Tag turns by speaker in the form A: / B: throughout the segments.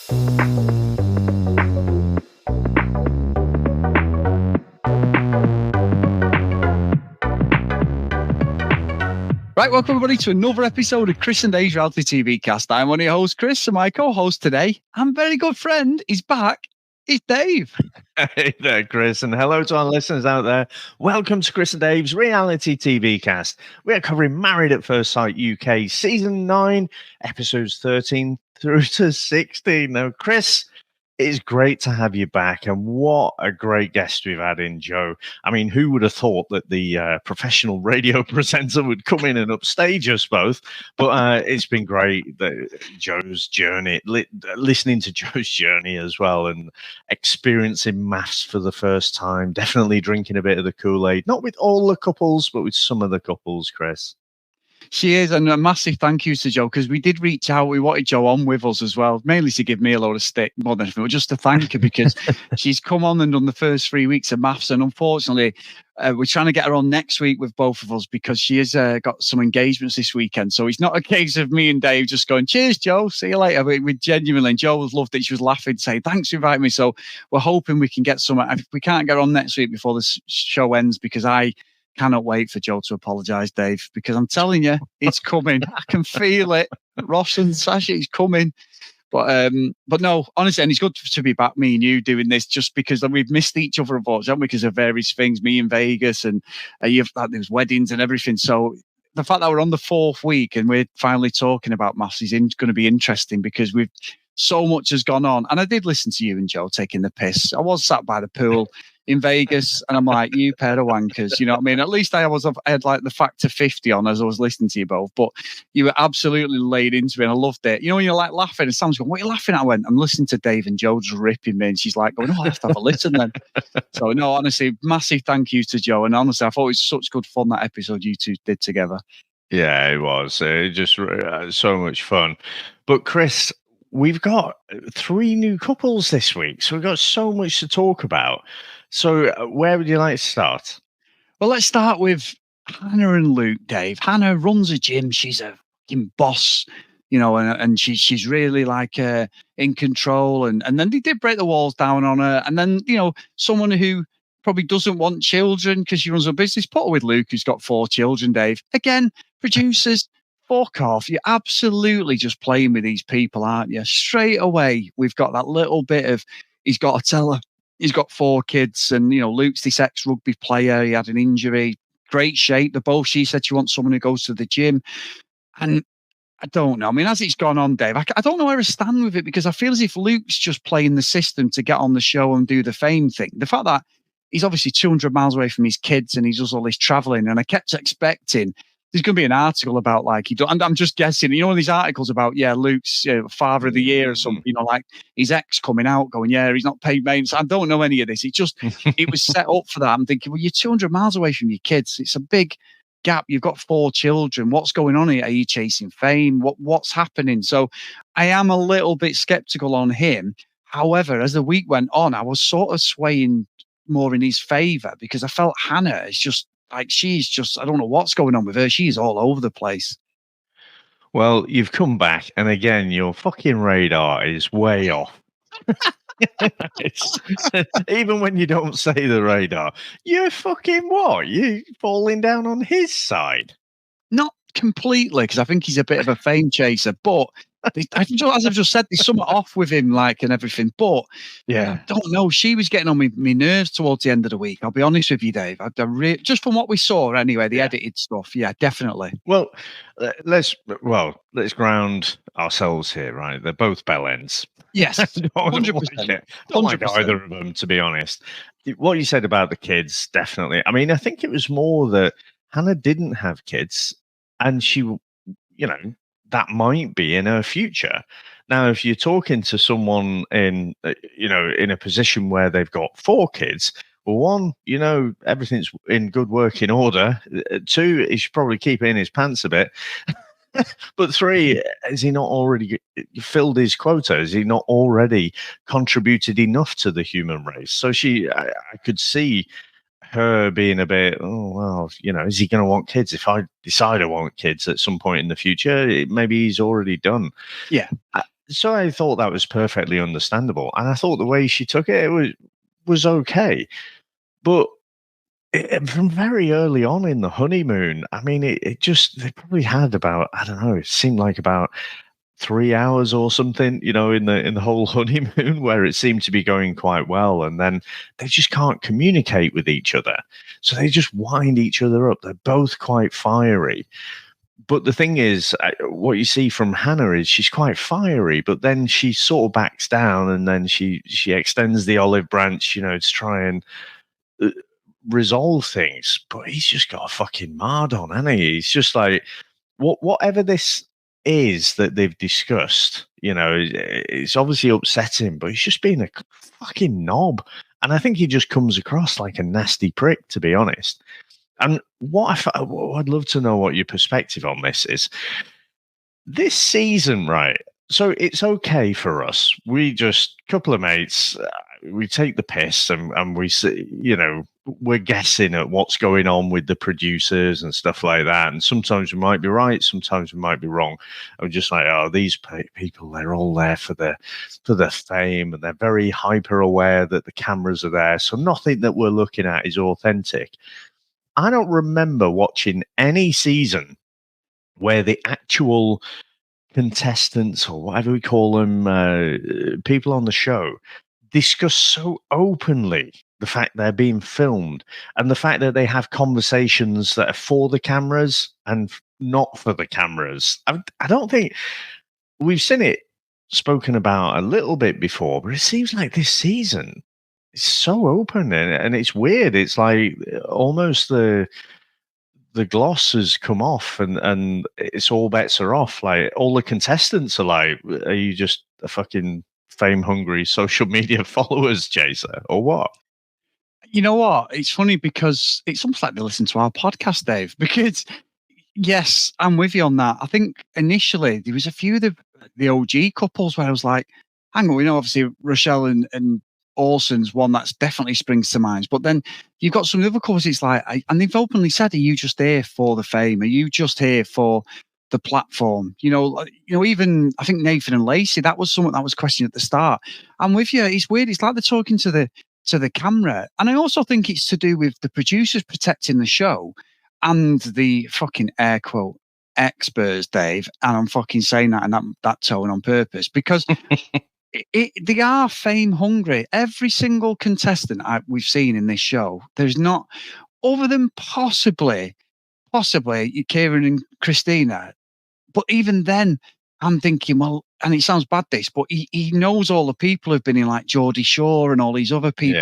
A: Right, welcome everybody to another episode of Chris and Dave's Reality TV Cast. I'm one of your hosts, Chris, and my co-host today, and very good friend, is back. It's Dave.
B: Hey there, Chris, and hello to our listeners out there. Welcome to Chris and Dave's Reality TV Cast. We are covering Married at First Sight UK Season 9, Episodes 13 through to 16. Now, Chris, it's great to have you back, and what a great guest we've had in Joe. I mean, who would have thought that the professional radio presenter would come in and upstage us both? But it's been great, Joe's journey, listening to Joe's journey as well, and experiencing maths for the first time, definitely drinking a bit of the Kool-Aid, not with all the couples, but with some of the couples, Chris.
A: She is, and a massive thank you to Joe, because we did reach out. We wanted Joe on with us as well, mainly to give me a load of stick more than anything, but just to thank her because she's come on and done the first 3 weeks of maths, and unfortunately, we're trying to get her on next week with both of us because she has got some engagements this weekend. So it's not a case of me and Dave just going, cheers, Joe, see you later. We genuinely, Joe was loved it. She was laughing, saying, thanks for inviting me. So we're hoping we can get some. If we can't get her on next week before the show ends, because I cannot wait for Joe to apologise, Dave, because I'm telling you, it's coming. I can feel it. Ross and Sasha, it's coming. But no, honestly, and it's good to be back, me and you, doing this, just because we've missed each other, unfortunately, haven't we, because of various things, me in Vegas, and there's weddings and everything. So the fact that we're on the 4th week and we're finally talking about maths is going to be interesting, because so much has gone on. And I did listen to you and Joe taking the piss. I was sat by the pool in Vegas, and I'm like, you pair of wankers, you know what I mean? At least I had like the factor 50 on as I was listening to you both, but you were absolutely laid into me, and I loved it. You know, when you're like laughing, and Sam's going, what are you laughing at? I went, I'm listening to Dave and Joe just ripping me, and she's like going, oh, I have to have a listen then. So no, honestly, massive thank you to Joe, and honestly, I thought it was such good fun, that episode you two did together.
B: Yeah, it was. Just so much fun. But Chris, we've got 3 new couples this week, so we've got so much to talk about. So where would you like to start?
A: Well, let's start with Hannah and Luke, Dave. Hannah runs a gym. She's a fucking boss, you know, and she's really like in control. And then they did break the walls down on her. And then, you know, someone who probably doesn't want children because she runs a business, put her with Luke, who's got 4 children, Dave. Again, producers, fuck off. You're absolutely just playing with these people, aren't you? Straight away, we've got that little bit of, he's got to tell her he's got 4 kids, and, you know, Luke's this ex-rugby player. He had an injury, great shape. She said she wants someone who goes to the gym. And I don't know. I mean, as it's gone on, Dave, I don't know where I stand with it, because I feel as if Luke's just playing the system to get on the show and do the fame thing. The fact that he's obviously 200 miles away from his kids and he does all this traveling, and I kept expecting there's going to be an article about, like, and I'm just guessing, you know, these articles about, Luke's father of the year or something, you know, like his ex coming out going, he's not paid maintenance. I don't know any of this. It was set up for that. I'm thinking, well, you're 200 miles away from your kids. It's a big gap. You've got 4 children. What's going on here? Are you chasing fame? What's happening? So I am a little bit skeptical on him. However, as the week went on, I was sort of swaying more in his favor, because I felt Hannah is just, like, I don't know what's going on with her. She's all over the place.
B: Well, you've come back, and again, your fucking radar is way off. Even when you don't say the radar, you're fucking what? You're falling down on his side.
A: Not completely, because I think he's a bit of a fame chaser, but as I've just said, there's something off with him, like, and everything. But yeah, I don't know. She was getting on my nerves towards the end of the week. I'll be honest with you, Dave. Just from what we saw, anyway, the edited stuff. Yeah, definitely.
B: Well, let's ground ourselves here, right? They're both bellends.
A: Yes,
B: 100%. Don't like either of them, to be honest. What you said about the kids, definitely. I mean, I think it was more that Hannah didn't have kids, and she, you know, that might be in her future. Now, if you're talking to someone in a position where they've got 4 kids, well, 1, you know, everything's in good working order. 2, he should probably keep it in his pants a bit. But 3, has he not already filled his quota? Has he not already contributed enough to the human race? So I could see her being a bit, oh, well, you know, is he going to want kids? If I decide I want kids at some point in the future, maybe he's already done.
A: Yeah.
B: so I thought that was perfectly understandable, and I thought the way she took it, was okay. But from very early on in the honeymoon, I mean, it just, they probably had about, I don't know, it seemed like about 3 hours or something, in the whole honeymoon, where it seemed to be going quite well, and then they just can't communicate with each other, so they just wind each other up. They're both quite fiery. But the thing is, what you see from Hannah is she's quite fiery, but then she sort of backs down, and then she extends the olive branch, to try and uh, resolve things. But he's just got a fucking mard on, hasn't he? He's just like, whatever this is that they've discussed, it's obviously upsetting, but he's just being a fucking knob. And I think he just comes across like a nasty prick, to be honest. And what I'd love to know what your perspective on this is. This season, right? So it's okay for us. We just, couple of mates, we take the piss, and we see, we're guessing at what's going on with the producers and stuff like that. And sometimes we might be right, sometimes we might be wrong. I'm just like, oh, these people, they're all there for the fame, and they're very hyper aware that the cameras are there. So nothing that we're looking at is authentic. I don't remember watching any season where the actual contestants, or whatever we call them, people on the show, discuss so openly the fact they're being filmed, and the fact that they have conversations that are for the cameras and not for the cameras. I don't think we've seen it spoken about a little bit before, but it seems like this season it's so open, and it's weird. It's like almost the gloss has come off, and it's all bets are off. Like, all the contestants are like, are you just a fucking fame hungry social media followers chaser, or what?
A: You know what? It's funny because it's almost like they listen to our podcast, Dave, because yes, I'm with you on that. I think initially there was a few of the OG couples where I was like, hang on, we know obviously Rochelle and Olsen's one that's definitely springs to mind. But then you've got some other couples, it's like, and they've openly said, are you just here for the fame? Are you just here for the platform? Even I think Nathan and Lacey, that was something that was questioned at the start. I'm with you. It's weird. It's like they're talking to the camera. And I also think it's to do with the producers protecting the show and the fucking air quote experts, Dave. And I'm fucking saying that in that tone on purpose, because they are fame hungry. Every single contestant we've seen in this show, there's not, other than possibly Kieran and Christina. But even then, I'm thinking, well, and it sounds bad, this, but he knows all the people who've been in, like Geordie Shore and all these other people,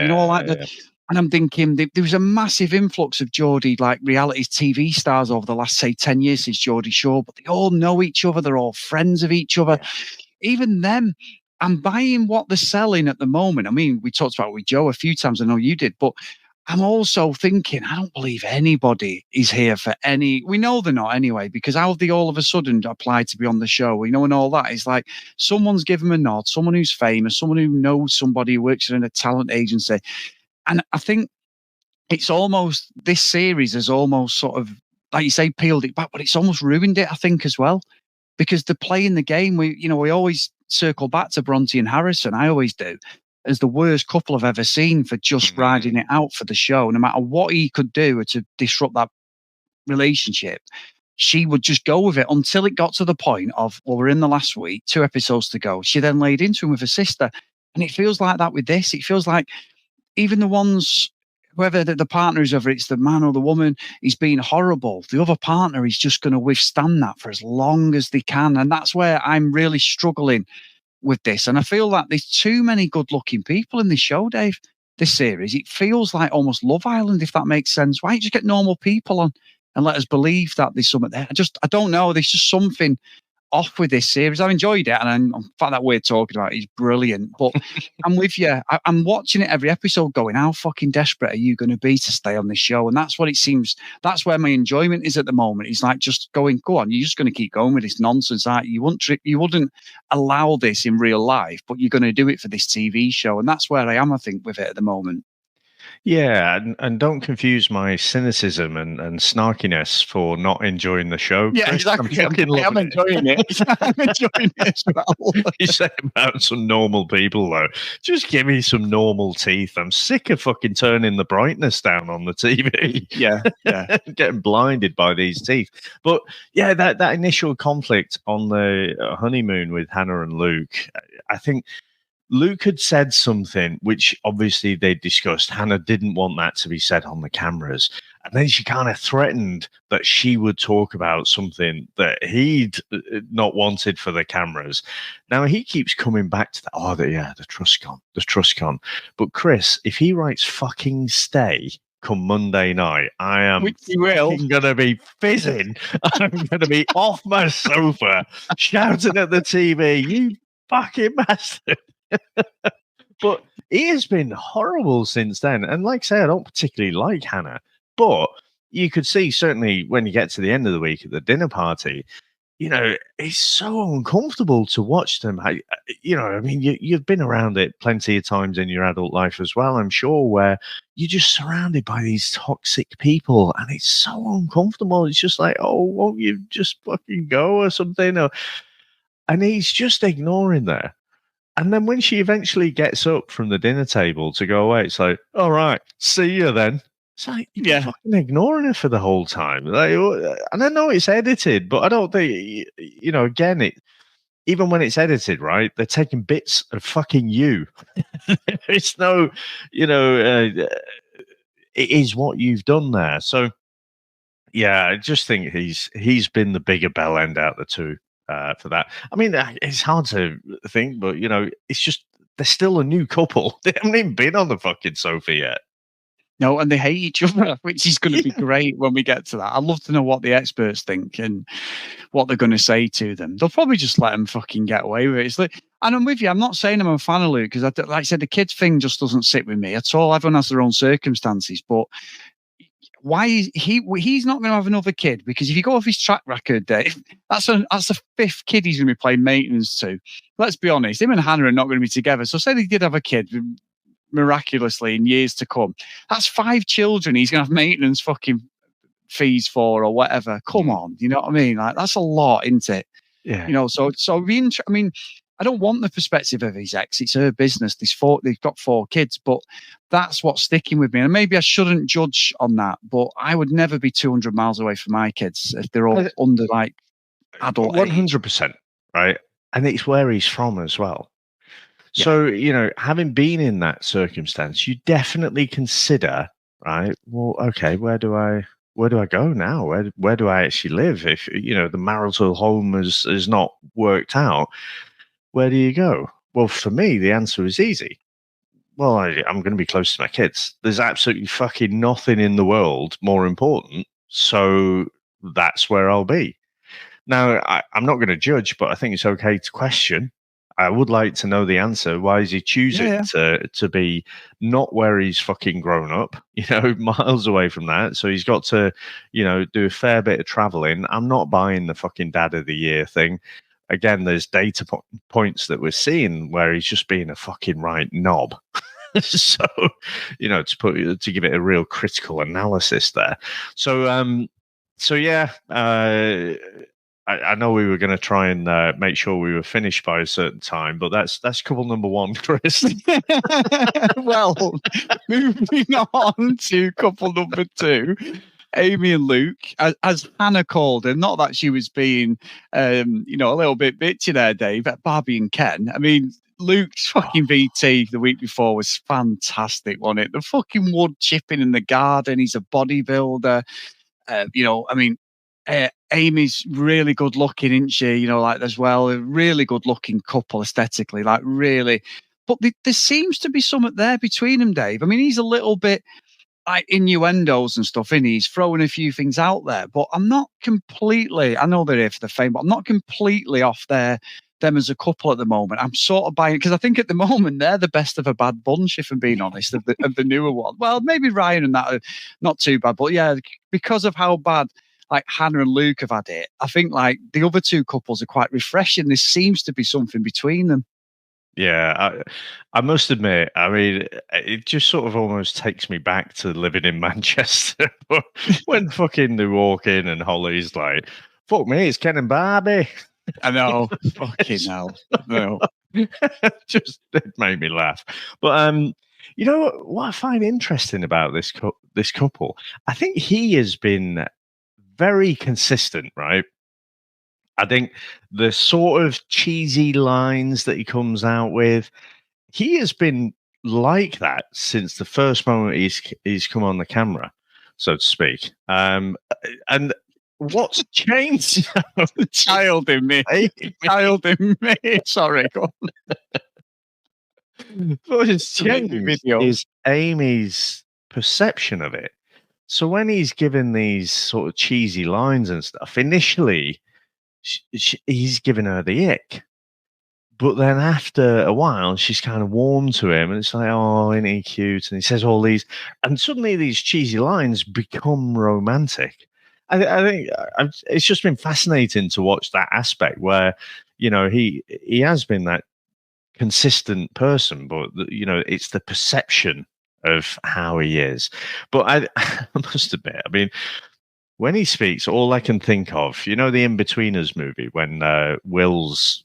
A: and I'm thinking there was a massive influx of Geordie, like reality TV stars over the last, say, 10 years since Geordie Shore, but they all know each other. They're all friends of each other. Yeah. Even them, I'm buying what they're selling at the moment. I mean, we talked about it with Joe a few times. I know you did, but I'm also thinking, I don't believe anybody is here for any. We know they're not anyway, because how they all of a sudden applied to be on the show, and all that. It's like someone's given them a nod, someone who's famous, someone who knows somebody who works in a talent agency. And I think it's almost, this series has almost sort of, like you say, peeled it back, but it's almost ruined it, I think, as well. Because they're playing the game. We always circle back to Bronte and Harrison. I always do, as the worst couple I've ever seen for just riding it out for the show. No matter what he could do to disrupt that relationship, she would just go with it until it got to the point of, well, we're in the last week, 2 episodes to go. She then laid into him with her sister. And it feels like that with this. It feels like even the ones, whether the partner is, whether it's the man or the woman, is being horrible, the other partner is just going to withstand that for as long as they can. And that's where I'm really struggling with this. And I feel like there's too many good-looking people in this show, Dave, this series. It feels like almost Love Island, if that makes sense. Why don't you just get normal people on and let us believe that there's something there? I don't know. There's just something off with this series. I've enjoyed it, and in fact, that we're talking about is brilliant. But I'm with you. I'm watching it every episode, going, how fucking desperate are you going to be to stay on this show? And that's what it seems. That's where my enjoyment is at the moment. It's like just going, go on. You're just going to keep going with this nonsense. You wouldn't allow this in real life, but you're going to do it for this TV show, and that's where I am, I think, with it at the moment.
B: Yeah, and don't confuse my cynicism and snarkiness for not enjoying the show,
A: Yeah,
B: Chris. I'm
A: exactly.
B: fucking
A: I am
B: loving it.
A: enjoying it. I'm enjoying it as well.
B: You say about some normal people, though. Just give me some normal teeth. I'm sick of fucking turning the brightness down on the TV.
A: Yeah, yeah.
B: Getting blinded by these teeth. But yeah, that initial conflict on the honeymoon with Hannah and Luke, I think Luke had said something which obviously they discussed. Hannah didn't want that to be said on the cameras. And then she kind of threatened that she would talk about something that he'd not wanted for the cameras. Now he keeps coming back to that. Oh, the trust gone, the trust gone. But Chris, if he writes fucking stay come Monday night, I am
A: Which you will.
B: going to be fizzing. I'm going to be off my sofa shouting at the TV, you fucking bastard. But he has been horrible since then. And like I say, I don't particularly like Hannah, but you could see certainly when you get to the end of the week at the dinner party, it's so uncomfortable to watch them. I mean, you've been around it plenty of times in your adult life as well, I'm sure, where you're just surrounded by these toxic people and it's so uncomfortable. It's just like, oh, won't you just fucking go or something? And he's just ignoring that. And then when she eventually gets up from the dinner table to go away, it's like, all right, see you then. It's like, you're fucking ignoring her for the whole time. Like, and I know it's edited, but I don't think, again, even when it's edited, right, they're taking bits of fucking you. It's no, it is what you've done there. So, yeah, I just think he's been the bigger bell end out the two. For that. I mean, it's hard to think, but it's just they're still a new couple. They haven't even been on the fucking sofa yet.
A: No, and they hate each other, which is going to be great when we get to that. I'd love to know what the experts think and what they're going to say to them. They'll probably just let them fucking get away with it. It's like, and I'm with you. I'm not saying I'm a fan of Luke because, like I said, the kids thing just doesn't sit with me at all. Everyone has their own circumstances, but why is he's not going to have another kid? Because if you go off his track record, Dave, that's the fifth kid he's going to be playing maintenance to. Let's be honest, him and Hannah are not going to be together. So say they did have a kid miraculously in years to come. That's 5 children he's going to have maintenance fucking fees for or whatever. Come on, you know what I mean? Like that's a lot, isn't it?
B: Yeah.
A: So I mean, I don't want the perspective of his ex. It's her business. They've got 4 kids, but that's what's sticking with me. And maybe I shouldn't judge on that, but I would never be 200 miles away from my kids if they're all under like adult
B: 100%, right? And it's where he's from as well. Yeah. So, having been in that circumstance, you definitely consider, right? Well, okay, where do I go now? Where do I actually live? If the marital home has not worked out, where do you go? Well, for me, the answer is easy. Well, I'm going to be close to my kids. There's absolutely fucking nothing in the world more important. So that's where I'll be. Now, I'm not going to judge, but I think it's okay to question. I would like to know the answer. Why is he choosing to be not where he's fucking grown up, miles away from that? So he's got to, do a fair bit of traveling. I'm not buying the fucking dad of the year thing. Again, there's data points that we're seeing where he's just being a fucking right knob. So, to give it a real critical analysis there. So yeah, I know we were going to try and make sure we were finished by a certain time, but that's couple number 1, Chris.
A: Well, moving on to couple number 2. Amy and Luke, as Hannah called him, not that she was being, a little bit bitchy there, Dave, at Barbie and Ken. I mean, Luke's fucking VT the week before was fantastic, wasn't it? The fucking wood chipping in the garden. He's a bodybuilder. Amy's really good looking, isn't she? Like as well, a really good looking couple aesthetically, like really. But there seems to be something there between them, Dave. I mean, he's a little bit like innuendos and stuff in. He's throwing a few things out there, but I'm not completely. I know they're here for the fame, but I'm not completely off them as a couple at the moment. I'm sort of buying because I think at the moment they're the best of a bad bunch, if I'm being honest, of the newer one. Well, maybe Ryan and that are not too bad, but yeah, because of how bad like Hannah and Luke have had it, I think like the other 2 couples are quite refreshing. There seems to be something between them.
B: Yeah, I must admit, I mean, it just sort of almost takes me back to living in Manchester. But when fucking they walk in and Holly's like, fuck me, it's Ken and Barbie.
A: I know. Fucking hell. No.
B: Just it made me laugh. But you know what I find interesting about this couple? I think he has been very consistent, right? I think the sort of cheesy lines that he comes out with, he has been like that since the first moment he's come on the camera, so to speak. And what's changed?
A: The child in me. Child in me. Sorry, go on.
B: What has changed is Amy's perception of it. So when he's given these sort of cheesy lines and stuff, initially he's giving her the ick. But then after a while, she's kind of warmed to him, and it's like, oh, isn't he cute? And he says all these, and suddenly these cheesy lines become romantic. I think it's just been fascinating to watch that aspect where, you know, he has been that consistent person, but you know, it's the perception of how he is. But I must admit, I mean, when he speaks, all I can think of, you know, the In-Betweeners movie when Will's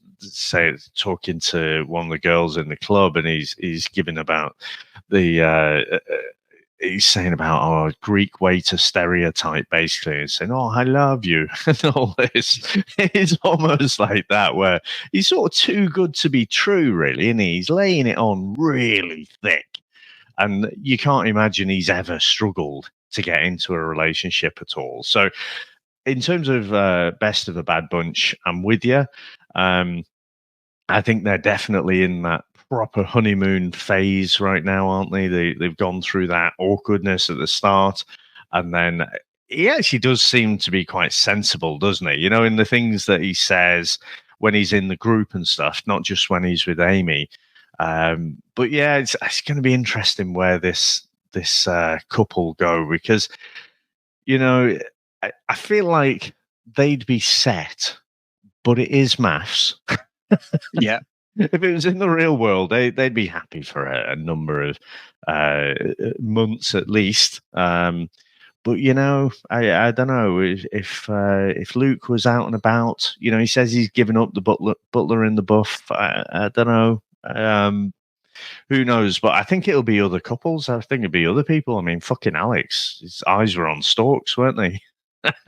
B: talking to one of the girls in the club, and he's giving about the he's saying about a Greek waiter stereotype, basically, and saying, "Oh, I love you," and all this. It's almost like that, where he's sort of too good to be true, really, and he's laying it on really thick, and you can't imagine he's ever struggled to get into a relationship at all. So, in terms of best of a bad bunch, I'm with you. I think they're definitely in that proper honeymoon phase right now, aren't they? They've gone through that awkwardness at the start, and then he actually does seem to be quite sensible, doesn't he? You know, in the things that he says when he's in the group and stuff, not just when he's with Amy. But yeah, it's going to be interesting where this couple go, because, you know, I feel like they'd be set, but it is maths.
A: Yeah.
B: If it was in the real world, they'd be happy for a number of months at least. But you know, I don't know if Luke was out and about. You know, he says he's given up the butler in the buff. I don't know. Who knows? But I think it'll be other couples. I think it'll be other people. I mean, fucking Alex, his eyes were on stalks, weren't they?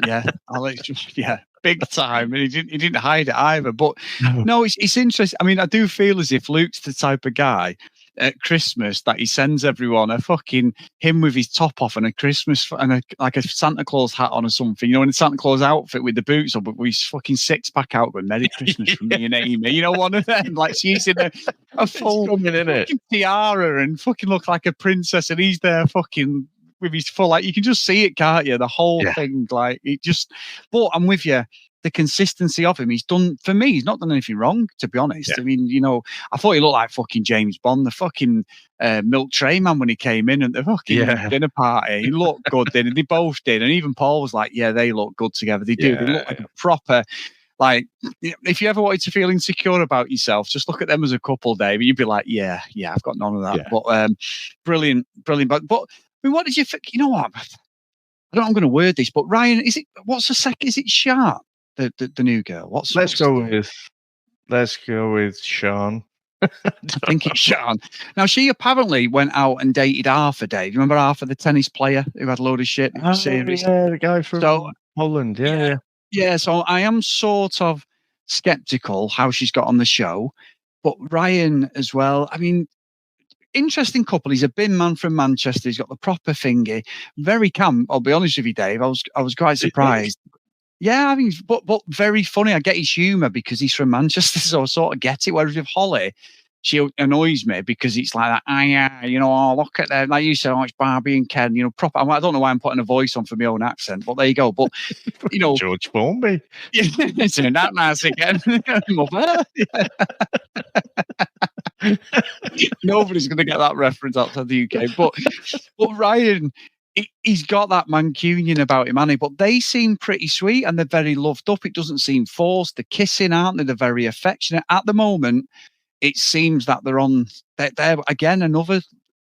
A: Yeah, Alex. Yeah, big time, and he didn't hide it either. But no, it's interesting. I mean, I do feel as if Luke's the type of guy at Christmas that he sends everyone a fucking him with his top off and a Christmas and like a Santa Claus hat on or something. You know, in a Santa Claus outfit with the boots on, but with his fucking 6-pack out going Merry Christmas from me and Amy. You know, one of them. Like she's in a full fucking tiara and fucking look like a princess, and he's there fucking with his full, like you can just see it, can't you? The whole thing, like it just. But I'm with you. The consistency of him, he's done for me. He's not done anything wrong, to be honest. I mean, you know, I thought he looked like fucking James Bond, the fucking milk tray man when he came in at the fucking dinner party. He looked good, then, and they both did. And even Paul was like, "Yeah, they look good together. They do. They look like a proper." Like, if you ever wanted to feel insecure about yourself, just look at them as a couple, Dave. You'd be like, "Yeah, I've got none of that." Yeah. But brilliant. But I mean, what did you think? You know what? I don't know. I'm going to word this, but Ryan, is it? What's the second? Is it Sharp? The new girl. Let's go
B: with Sean.
A: I think it's Sean. Now she apparently went out and dated Arthur. Dave, you remember Arthur, the tennis player who had a load of shit?
B: Series? Yeah, the guy from Holland. Yeah.
A: So I am sort of skeptical how she's got on the show, but Ryan as well. I mean, interesting couple. He's a bin man from Manchester. He's got the proper thingy. Very camp. I'll be honest with you, Dave. I was quite surprised. Yeah, I mean, but very funny. I get his humour because he's from Manchester, so I sort of get it. Whereas with Holly, she annoys me because it's like that. You know, oh, look at them. Like you said, oh, it's Barbie and Ken. You know, proper. I don't know why I'm putting a voice on for my own accent, but there you go. But you know,
B: George Formby.
A: It's not nice again. Nobody's going to get that reference outside the UK. But Ryan. He's got that Mancunian about him, Annie, but they seem pretty sweet and they're very loved up. It doesn't seem forced. They're kissing, aren't they? They're very affectionate. At the moment, it seems that they're again another,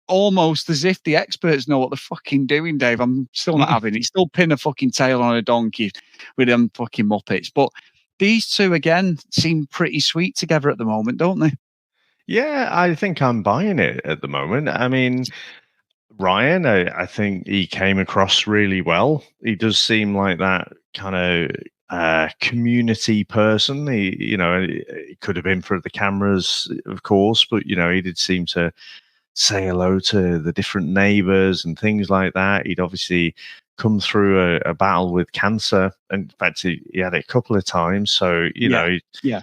A: almost as if the experts know what they're fucking doing, Dave. I'm still not having it. Still pin a fucking tail on a donkey with them fucking Muppets. But these two, again, seem pretty sweet together at the moment, don't they?
B: Yeah, I think I'm buying it at the moment. I mean, Ryan, I think he came across really well. He does seem like that kind of community person. He could have been for the cameras, of course, but he did seem to say hello to the different neighbors and things like that. He'd obviously come through a battle with cancer. In fact, he had it a couple of times. So,
A: Yeah.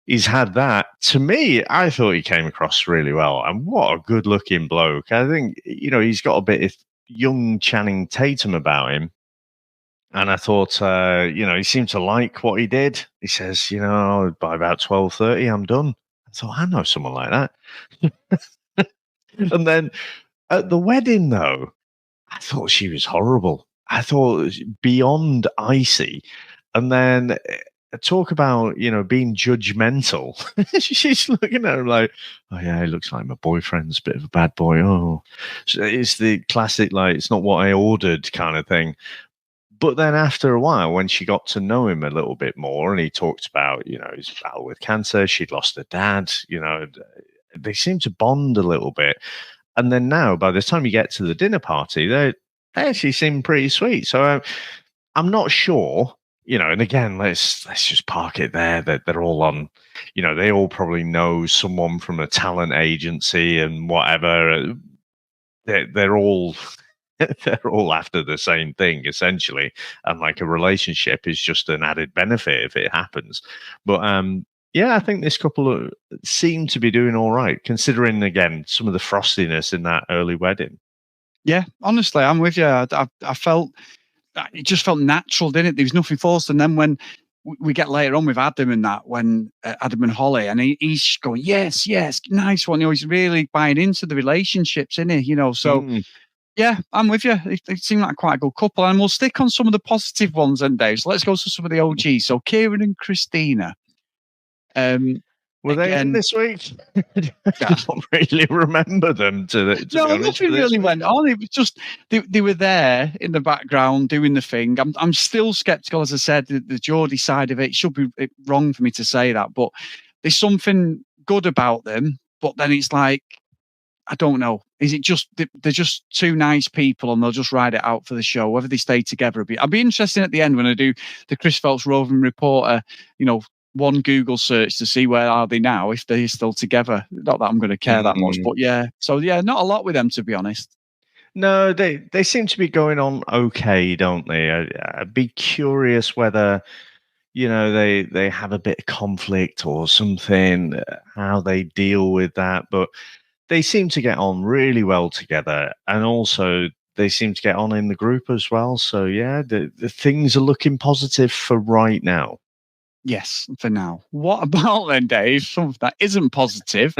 B: he's had that. To me, I thought he came across really well. And what a good looking bloke. I think, he's got a bit of young Channing Tatum about him. And I thought, he seemed to like what he did. He says, by about 12:30, I'm done. I thought, I know someone like that. And then at the wedding, though, I thought she was horrible. I thought it was beyond icy. And then talk about, being judgmental. She's looking at him like, oh, yeah, it looks like my boyfriend's a bit of a bad boy. Oh, so it's the classic, like, it's not what I ordered kind of thing. But then after a while, when she got to know him a little bit more and he talked about, his battle with cancer, she'd lost her dad, they seemed to bond a little bit. And then now, by the time you get to the dinner party, they actually seem pretty sweet. So I'm not sure, and again, let's just park it there that they're all on, they all probably know someone from a talent agency and whatever. They're all they're all after the same thing essentially, and like a relationship is just an added benefit if it happens. But yeah, I think this couple seem to be doing all right, considering again some of the frostiness in that early wedding.
A: Yeah, honestly, I'm with you. I felt it just felt natural, didn't it? There was nothing forced. And then when we get later on with Adam and that, when Adam and Holly, and he's going, yes, nice one. He's really buying into the relationships, isn't he? So yeah, I'm with you. They seem like quite a good couple. And we'll stick on some of the positive ones then, Dave. So let's go to some of the OGs. So Kieran and Christina.
B: Were they in this week? I don't really remember them. To be honest,
A: nothing really went on. It was just they were there in the background doing the thing. I'm still skeptical, as I said, the Geordie side of it. It should be wrong for me to say that, but there's something good about them. But then it's like, I don't know. Is it just they're just two nice people and they'll just ride it out for the show? Whether they stay together, I'll be interested at the end when I do the Chris Phelps roving reporter. One Google search to see where are they now, if they're still together. Not that I'm going to care that much, but yeah. So yeah, not a lot with them, to be honest.
B: No, they seem to be going on okay, don't they? I'd be curious whether they have a bit of conflict or something, how they deal with that. But they seem to get on really well together, and also they seem to get on in the group as well. So yeah, the things are looking positive for right now.
A: Yes, for now. What about then, Dave? Something that isn't positive.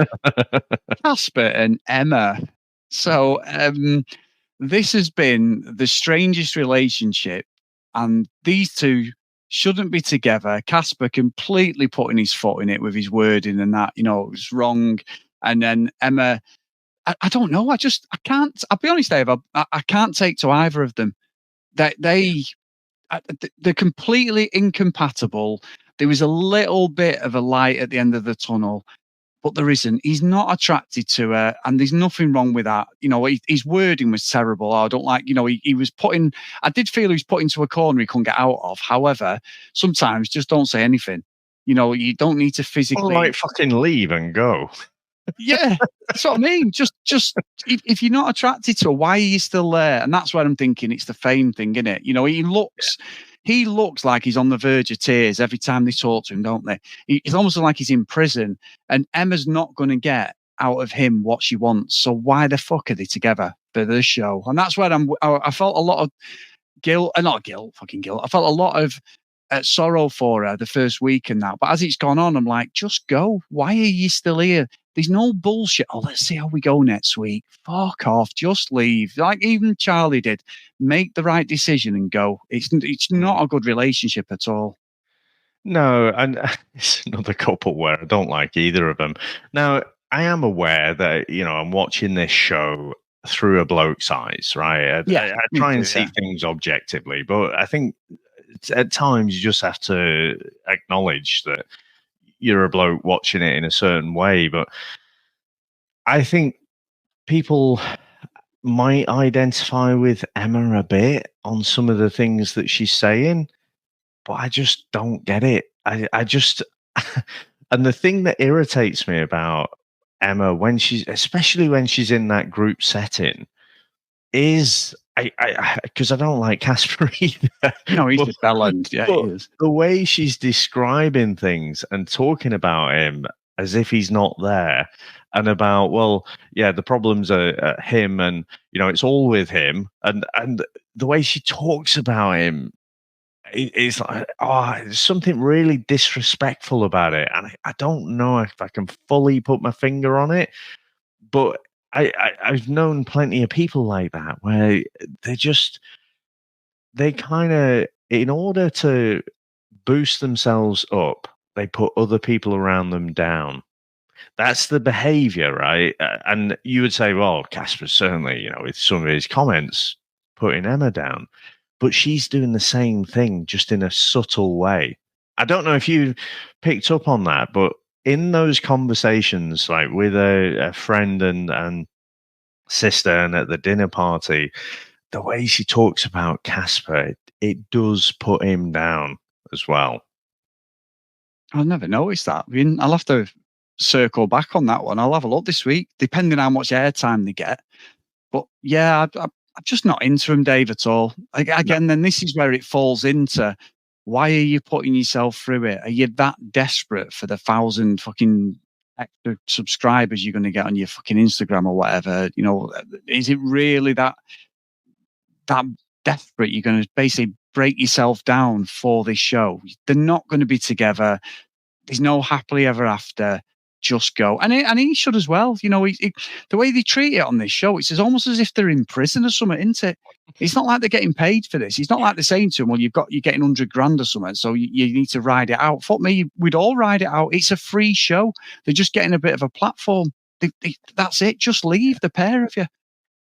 A: Casper and Emma. So this has been the strangest relationship, and these two shouldn't be together. Casper completely putting his foot in it with his wording and that, it was wrong. And then Emma, I don't know. I can't. I'll be honest, Dave. I can't take to either of them. They're completely incompatible. There was a little bit of a light at the end of the tunnel, but there isn't. He's not attracted to her, and there's nothing wrong with that. His wording was terrible. I don't like, he was putting, I did feel he was put into a corner he couldn't get out of. However, sometimes just don't say anything. You don't need to physically.
B: Like fucking leave and go.
A: Yeah, that's what I mean. Just if you're not attracted to her, why are you still there? And that's what I'm thinking. It's the fame thing, isn't it? He looks like he's on the verge of tears every time they talk to him, don't they? It's almost like he's in prison, and Emma's not going to get out of him what she wants. So why the fuck are they together for this show? And that's where I felt a lot of guilt, not guilt, fucking guilt. I felt a lot of sorrow for her the first week and that. But as it's gone on, I'm like, just go. Why are you still here? There's no bullshit. Oh, let's see how we go next week. Fuck off. Just leave. Like even Charlie did. Make the right decision and go. It's not a good relationship at all.
B: No, and it's another couple where I don't like either of them. Now, I am aware that, I'm watching this show through a bloke's eyes, right?
A: Yeah,
B: I
A: me
B: try
A: too.
B: and see
A: Yeah.
B: things objectively, but I think at times you just have to acknowledge that you're a bloke watching it in a certain way. But I think people might identify with Emma a bit on some of the things that she's saying, but I just don't get it. I just, and the thing that irritates me about Emma when especially when she's in that group setting, is because I don't like Casper either.
A: No, he's
B: but,
A: just bellend. Yeah, he
B: but
A: is.
B: the way she's describing things and talking about him as if he's not there, and about, well, yeah, the problems are him, and it's all with him, and the way she talks about him, it's like, there's something really disrespectful about it, and I don't know if I can fully put my finger on it, but I've known plenty of people like that where they just they kind of, in order to boost themselves up, they put other people around them down. That's the behavior, right? And you would say, well, Casper certainly, with some of his comments, putting Emma down, but she's doing the same thing, just in a subtle way. I don't know if you picked up on that, but in those conversations, like with a friend and sister, and at the dinner party, the way she talks about Casper, it does put him down as well.
A: I've never noticed that. I mean, I'll have to circle back on that one. I'll have a look this week, depending on how much airtime they get. But yeah, I'm just not into him, Dave, at all.
B: No.
A: Again, then this is where it falls into, why are you putting yourself through it? Are you that desperate for the 1,000 fucking extra subscribers you're going to get on your fucking Instagram or whatever? Is it really that desperate? You're going to basically break yourself down for this show. They're not going to be together. There's no happily ever after. Just go, and he should as well. The way they treat it on this show, it's almost as if they're in prison or something, isn't it? It's not like they're getting paid for this. It's not like they're saying to him, "Well, you're getting 100 grand or something, so you need to ride it out." Fuck me, we'd all ride it out. It's a free show. They're just getting a bit of a platform. That's it. Just leave, the pair of you.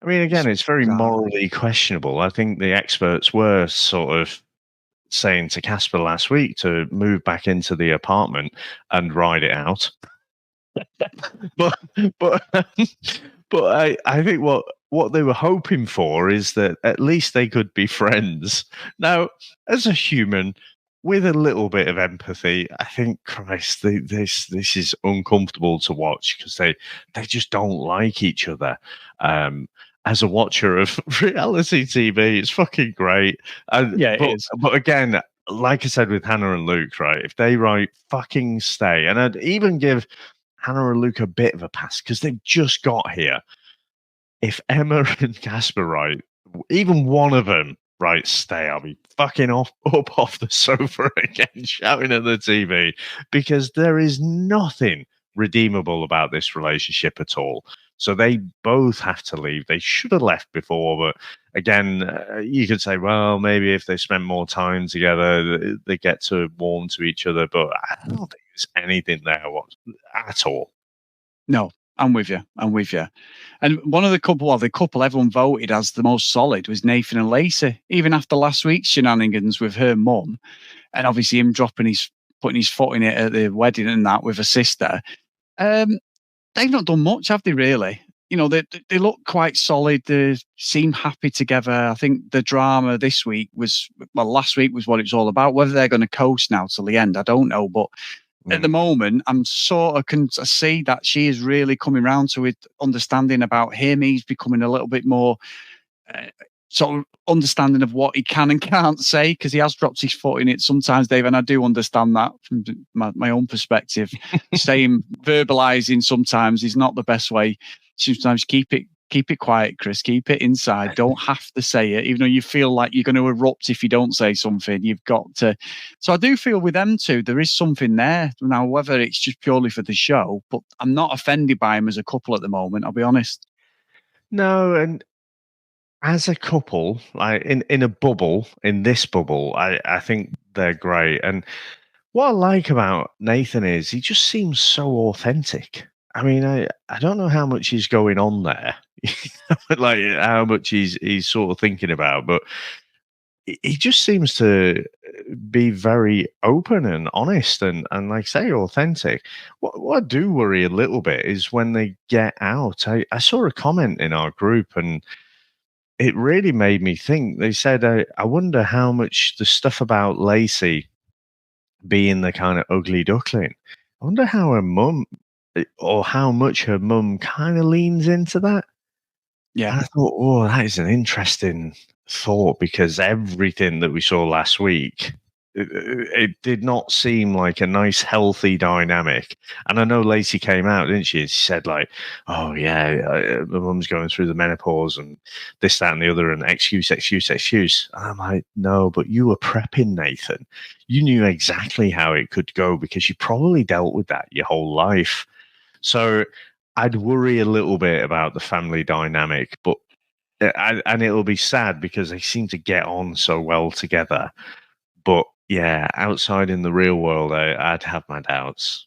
B: I mean, again, it's very
A: Bizarre.
B: morally questionable. I think the experts were sort of saying to Casper last week to move back into the apartment and ride it out. but but but I think what they were hoping for is that at least they could be friends. Now, as a human with a little bit of empathy, I think, Christ, this is uncomfortable to watch because they just don't like each other. As a watcher of reality TV, it's fucking great.
A: Yeah, it
B: but
A: is.
B: but again, like I said with Hannah and Luke, right? If they write fucking stay, and I'd even give Hannah and Luke a bit of a pass because they've just got here. If Emma and Casper, right, even one of them, right, stay, I'll be fucking up off the sofa again, shouting at the TV, because there is nothing redeemable about this relationship at all. So they both have to leave. They should have left before, but again, you could say, well, maybe if they spend more time together, they get to warm to each other. But I don't think there's anything there at all.
A: No, I'm with you. I'm with you. And one of the couple everyone voted as the most solid was Nathan and Lacey, even after last week's shenanigans with her mum, and obviously him putting his foot in it at the wedding and that with a sister. Um, they've not done much, have they? Really? They look quite solid. They seem happy together. I think the drama this week last week was what it was all about. Whether they're going to coast now till the end, I don't know, but at the moment, I'm sort of can see that she is really coming around to it, understanding about him. He's becoming a little bit more uh, sort of understanding of what he can and can't say, because he has dropped his foot in it sometimes, Dave. And I do understand that from my own perspective. Saying, verbalizing sometimes is not the best way. Sometimes keep it quiet, Chris. Keep it inside. Don't have to say it, even though you feel like you're going to erupt if you don't say something. You've got to. So I do feel with them two, there is something there. Now, whether it's just purely for the show, but I'm not offended by them as a couple at the moment, I'll be honest.
B: No, and as a couple, like in a bubble, in this bubble, I think they're great. And What I like about Nathan is he just seems so authentic. I mean, I don't know how much is going on there, like how much he's sort of thinking about, but he just seems to be very open and honest and like I say, authentic. What I do worry a little bit is when they get out. I saw a comment in our group and it really made me think. They said, I wonder how much the stuff about Lacey being the kind of ugly duckling. I wonder how her mum or how much her mum kind of leans into that.
A: Yeah.
B: And I thought, oh, that is an interesting thought because everything that we saw last week, it did not seem like a nice, healthy dynamic. And I know Lacey came out, didn't she? And she said, like, oh, yeah, my mum's going through the menopause and this, that, and the other, and excuse. And I'm like, no, but you were prepping, Nathan. You knew exactly how it could go because you probably dealt with that your whole life. So I'd worry a little bit about the family dynamic, but and it'll be sad because they seem to get on so well together. But yeah, outside in the real world, I'd have my doubts.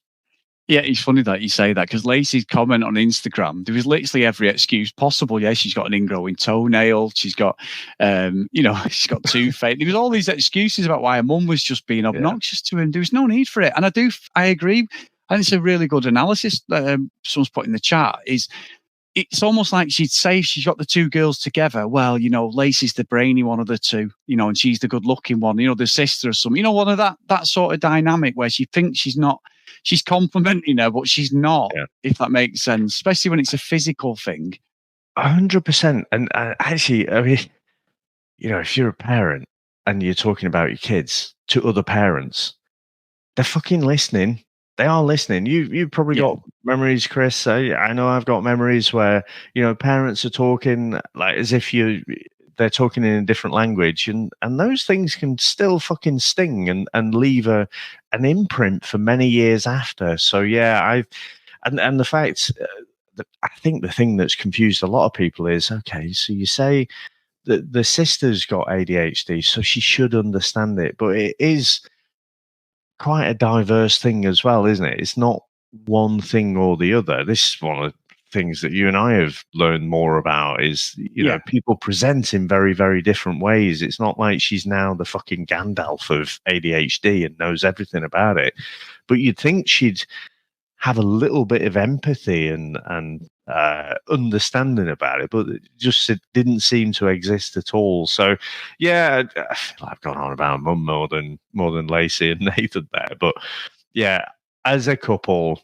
A: Yeah, it's funny that you say that because Lacey's comment on Instagram, there was literally every excuse possible. Yeah, she's got an ingrowing toenail. She's got, she's got toothache. There was all these excuses about why her mum was just being obnoxious to him. There was no need for it. And I agree. And it's a really good analysis that someone's put in the chat. It's almost like she'd say if she's got the two girls together, well, Lacey's the brainy one of the two, and she's the good looking one, the sister or something, one of that sort of dynamic where she thinks she's complimenting her, but she's not, if that makes sense, especially when it's a physical thing.
B: 100%. And actually, I mean, if you're a parent and you're talking about your kids to other parents, they're fucking listening. They are listening. You've probably got memories, Chris. I know I've got memories where parents are talking like as if they're talking in a different language, and those things can still fucking sting and leave an imprint for many years after. So yeah, and the fact that I think the thing that's confused a lot of people is okay. So you say that the sister's got ADHD, so she should understand it, but it is quite a diverse thing as well, isn't it? It's not one thing or the other. This is one of the things that you and I have learned more about is, people present in very, very different ways. It's not like she's now the fucking Gandalf of ADHD and knows everything about it. But you'd think she'd have a little bit of empathy and understanding about it, but it didn't seem to exist at all. So, yeah, I feel like I've gone on about Mum more than Lacey and Nathan there, but yeah, as a couple,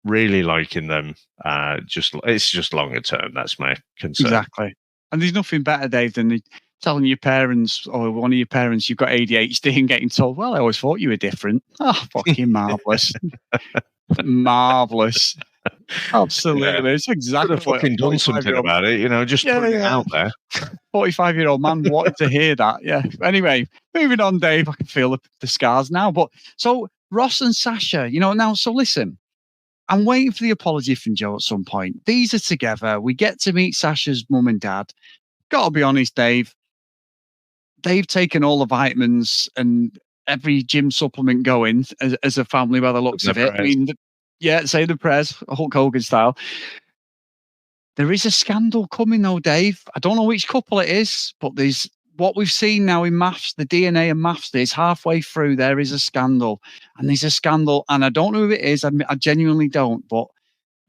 B: really liking them. It's just longer term. That's my concern.
A: Exactly, and there's nothing better, Dave, than telling your parents or one of your parents you've got ADHD and getting told, "Well, I always thought you were different." Oh, fucking marvelous. Marvelous. Absolutely. It's exactly
B: what fucking done something about it, just put it out there.
A: 45-year-old man wanted to hear that. Yeah. Anyway, moving on, Dave. I can feel the scars now. But so Ross and Sasha, now, so listen, I'm waiting for the apology from Joe at some point. These are together. We get to meet Sasha's mum and dad. Gotta be honest, Dave. They've taken all the vitamins and every gym supplement going as a family by the looks of it. I mean, say the prayers, Hulk Hogan style. There is a scandal coming though, Dave. I don't know which couple it is, but there's what we've seen now in maths, the DNA and maths is halfway through. There is a scandal, and there's a scandal, and I don't know who it is. I genuinely don't, but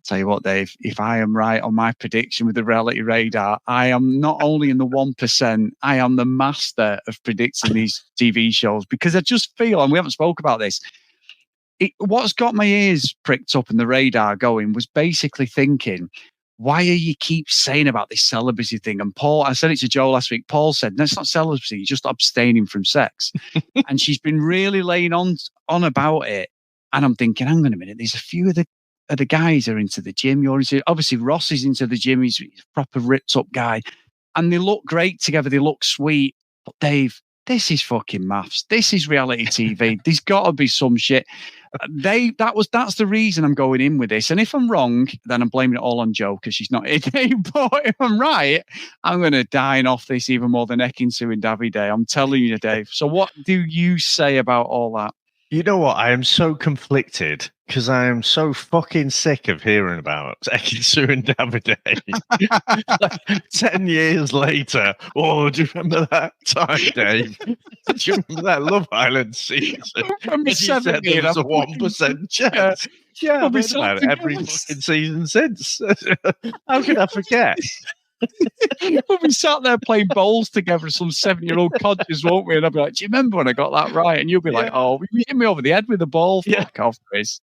A: tell you what, Dave, if I am right on my prediction with the reality radar, I am not only in the 1%, I am the master of predicting these TV shows because I just feel, and we haven't spoke about this, what's got my ears pricked up and the radar going was basically thinking, why are you keep saying about this celibacy thing? And Paul, I said it to Joe last week, Paul said, no, it's not celibacy, you're just abstaining from sex. And she's been really laying on about it. And I'm thinking, hang on a minute, there's a few of the guys are into the gym. You're into, obviously Ross is into the gym. He's a proper ripped up guy. And they look great together. They look sweet. But Dave, this is fucking maths. This is reality TV. There's got to be some shit. That's the reason I'm going in with this. And if I'm wrong, then I'm blaming it all on Joe because she's not here. But if I'm right, I'm going to dine off this even more than Ekin Sue and Davide. I'm telling you, Dave. So what do you say about all that?
B: You know what? I am so conflicted because I am so fucking sick of hearing about Ekin and Davide. Like, 10 years later, oh, do you remember that time, Dave? Do you remember that Love Island season?
A: From
B: And you said
A: 70
B: there
A: and
B: was a
A: I'm fucking
B: 1%
A: yeah,
B: chance. Yeah, I've
A: probably
B: heard
A: sat
B: about it every
A: together.
B: fucking season since. How could I forget?
A: We'll be sat there playing bowls together, some 7-year-old codgers, won't we? And I'll be like, "Do you remember when I got that right?" And you'll be like,
B: Yeah.
A: "Oh, you hit me over the head with a ball."
B: Yeah.
A: Fuck off, Chris.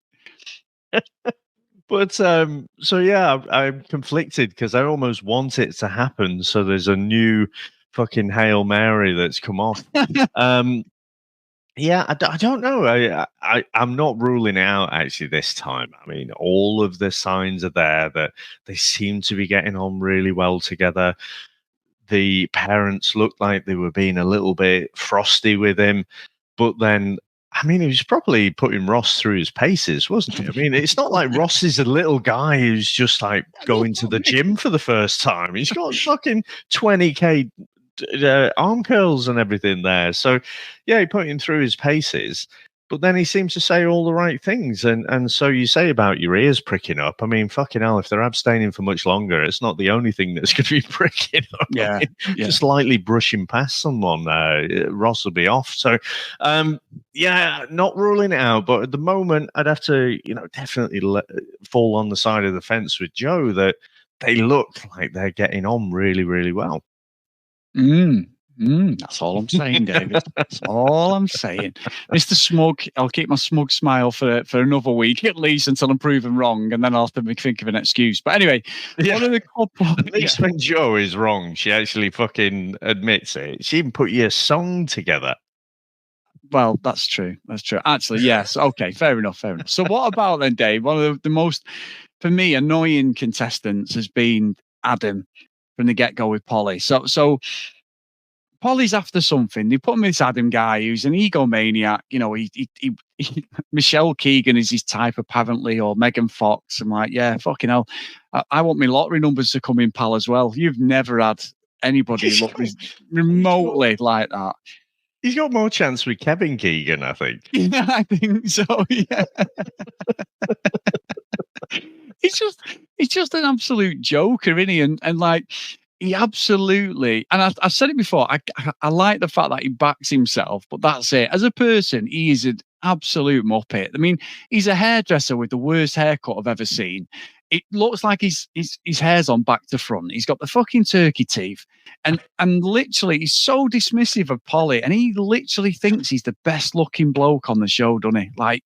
B: But so yeah, I'm conflicted because I almost want it to happen. So there's a new fucking Hail Mary that's come off. Um, yeah, I don't know. I'm not ruling out actually this time. I mean, all of the signs are there that they seem to be getting on really well together. The parents looked like they were being a little bit frosty with him, but then, I mean, he was probably putting Ross through his paces, wasn't he? I mean, it's not like Ross is a little guy who's just like going to the gym for the first time. He's got fucking 20K arm curls and everything there. So, yeah, he put him through his paces. But then he seems to say all the right things, and so you say about your ears pricking up. I mean, fucking hell, if they're abstaining for much longer, it's not the only thing that's going to be pricking up.
A: Yeah,
B: I mean, just lightly brushing past someone, Ross will be off. So, yeah, not ruling it out, but at the moment, I'd have to, definitely fall on the side of the fence with Joe that they look like they're getting on really, really well.
A: That's all I'm saying, David. That's all I'm saying. Mr. Smug, I'll keep my smug smile for another week at least until I'm proven wrong, and then I'll have to think of an excuse. But anyway, one of the couple.
B: At least when Joe is wrong, she actually fucking admits it. She even put you a song together.
A: Well, that's true. That's true. Actually, yes. Okay, fair enough. Fair enough. So, what about then, Dave? One of the most, for me, annoying contestants has been Adam from the get go with Polly. So Polly's after something. They put him this Adam guy who's an egomaniac. Michelle Keegan is his type apparently, or Megan Fox. I'm like, yeah, fucking hell. I want my lottery numbers to come in, pal, as well. You've never had anybody look remotely like that.
B: He's got more chance with Kevin Keegan, I think.
A: Yeah, I think so. Yeah. he's just an absolute joker, isn't he? And like he absolutely, and I've said it before, I like the fact that he backs himself, but that's it. As a person, he is an absolute muppet. I mean, he's a hairdresser with the worst haircut I've ever seen. It looks like his hair's on back to front. He's got the fucking turkey teeth. And literally he's so dismissive of Polly, and he literally thinks he's the best looking bloke on the show, doesn't he? Like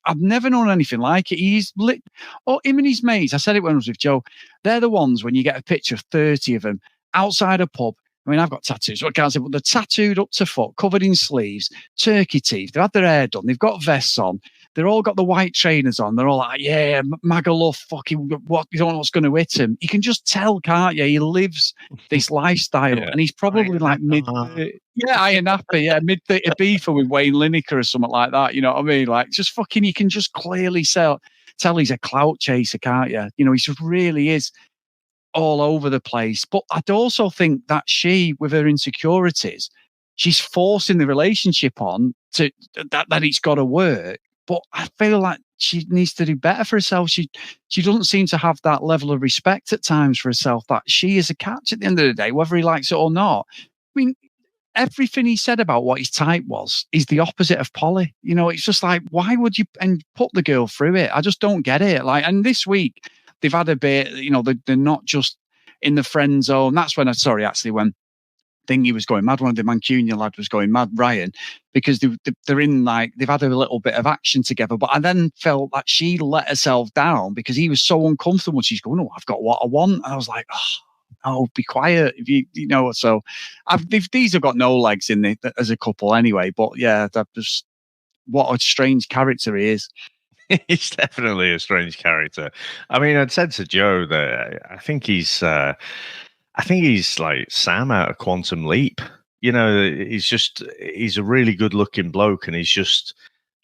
A: I've never known anything like it. He's him and his mates. I said it when I was with Joe. They're the ones when you get a picture of 30 of them outside a pub. I mean, I've got tattoos, so I can't say, but they're tattooed up to foot, covered in sleeves, turkey teeth. They've had their hair done. They've got vests on. They're all got the white trainers on. They're all like, yeah, Magaluf, fucking what? You don't know what's going to hit him. You can just tell, can't you? He lives this lifestyle, and he's probably like mid. Yeah, Iron Apple, yeah, mid beefer with Wayne Lineker or something like that. You know what I mean? Like, just fucking, you can just clearly tell he's a clout chaser, can't you? You know, he just really is all over the place. But I'd also think that she, with her insecurities, she's forcing the relationship on to that it's got to work. But I feel like she needs to do better for herself. She doesn't seem to have that level of respect at times for herself that she is a catch at the end of the day, whether he likes it or not. I mean, everything he said about what his type was is the opposite of Polly. You know, it's just like, why would you and put the girl through it? I just don't get it. Like, and this week they've had a bit, you know, they're not just in the friend zone. That's when when Thingy was going mad. One of the Mancunian lad was going mad, Ryan, because they're in like, they've had a little bit of action together. But I then felt that she let herself down because he was so uncomfortable. She's going, oh, I've got what I want. And I was like, oh, be quiet. If you know, so these have got no legs in it as a couple anyway. But yeah, that just, what a strange character he is.
B: He's definitely a strange character. I mean, I'd said to Joe that I think he's like Sam out of Quantum Leap. You know, he's a really good looking bloke, and he's just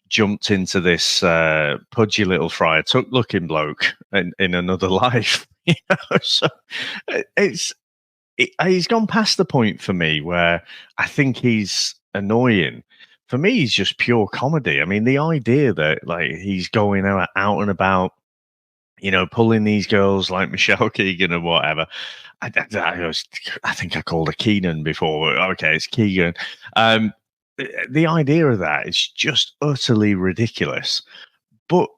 B: jumped into this pudgy little Friar Tuck looking bloke in another life. You know, so he's gone past the point for me where I think he's annoying, for me, he's just pure comedy. I mean, the idea that like he's going out and about, pulling these girls like Michelle Keegan or whatever. I think I called her Keenan before. Okay, it's Keegan. The idea of that is just utterly ridiculous. But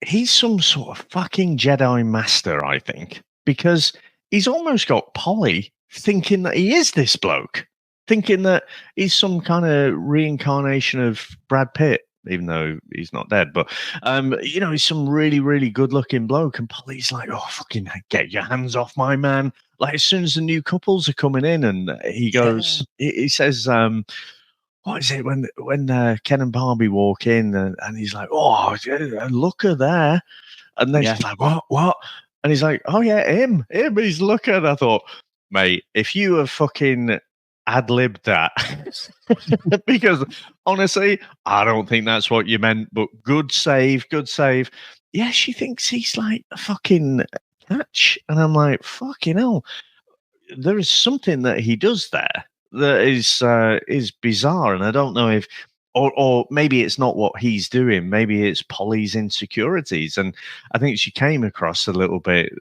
B: he's some sort of fucking Jedi master, I think, because he's almost got Polly thinking that he is this bloke, thinking that he's some kind of reincarnation of Brad Pitt, even though he's not dead. But he's some really, really good-looking bloke, and Polly's like, "Oh, fucking get your hands off my man!" Like as soon as the new couples are coming in, and he goes, he says, what is it when Ken and Barbie walk in and he's like, "Oh, Looker there," and then she's like, "What?" And he's like, "Oh yeah, him, he's Looker." And I thought, mate, if you have fucking ad-libbed that, because honestly, I don't think that's what you meant. But good save. Yeah, she thinks he's like a fucking catch, and I'm like, fucking hell. There is something that he does there that is bizarre, and I don't know if, or maybe it's not what he's doing. Maybe it's Polly's insecurities, and I think she came across a little bit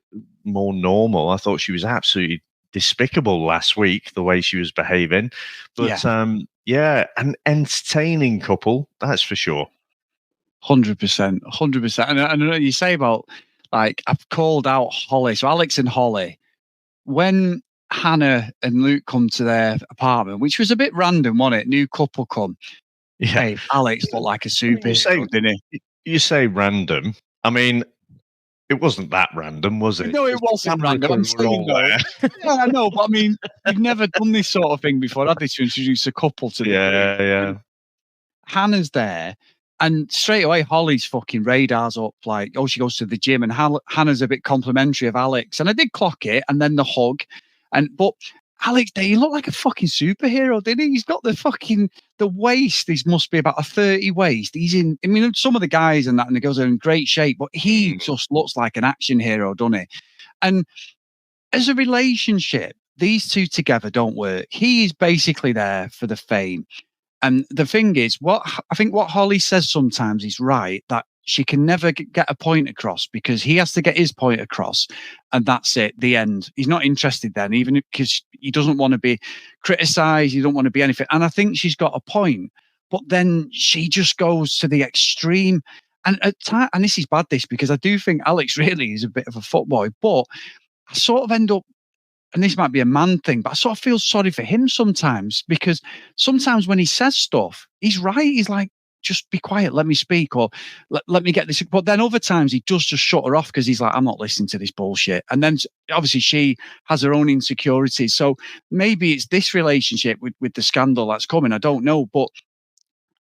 B: more normal. I thought she was absolutely despicable last week, the way she was behaving, but an entertaining couple, that's for sure.
A: 100%, 100%. And I know you say about like I've called out Holly, so Alex and Holly when Hannah and Luke come to their apartment, which was a bit random, wasn't it? New couple come.
B: Yeah.
A: Hey, Alex looked like a superhero, didn't he?
B: You say random. I mean, it wasn't that random, was it?
A: No, it wasn't random. I'm saying
B: there.
A: Yeah, I know, but I mean, you've never done this sort of thing before, had they, to introduce a couple to the group?
B: Yeah.
A: Hannah's there, and straight away Holly's fucking radar's up. Like, oh, she goes to the gym, and Hannah's a bit complimentary of Alex, and I did clock it, and then the hug, but Alex, he looked like a fucking superhero, didn't he? He's got the waist. He must be about a 30 waist. He's in. I mean, some of the guys and the girls are in great shape, but he just looks like an action hero, doesn't he? And as a relationship, these two together don't work. He is basically there for the fame. And the thing is, what Holly says sometimes is right, that she can never get a point across because he has to get his point across, and that's it, the end. He's not interested then, even because he doesn't want to be criticized, he don't want to be anything. And I think she's got a point, but then she just goes to the extreme. And at time, and this is bad, because I do think Alex really is a bit of a fuckboy, but I sort of end up, and this might be a man thing, but I sort of feel sorry for him sometimes, because sometimes when he says stuff, he's right. He's like, just be quiet, let me speak, or let me get this. But then other times he does just shut her off because he's like, I'm not listening to this bullshit. And then obviously she has her own insecurities. So maybe it's this relationship with the scandal that's coming. I don't know. But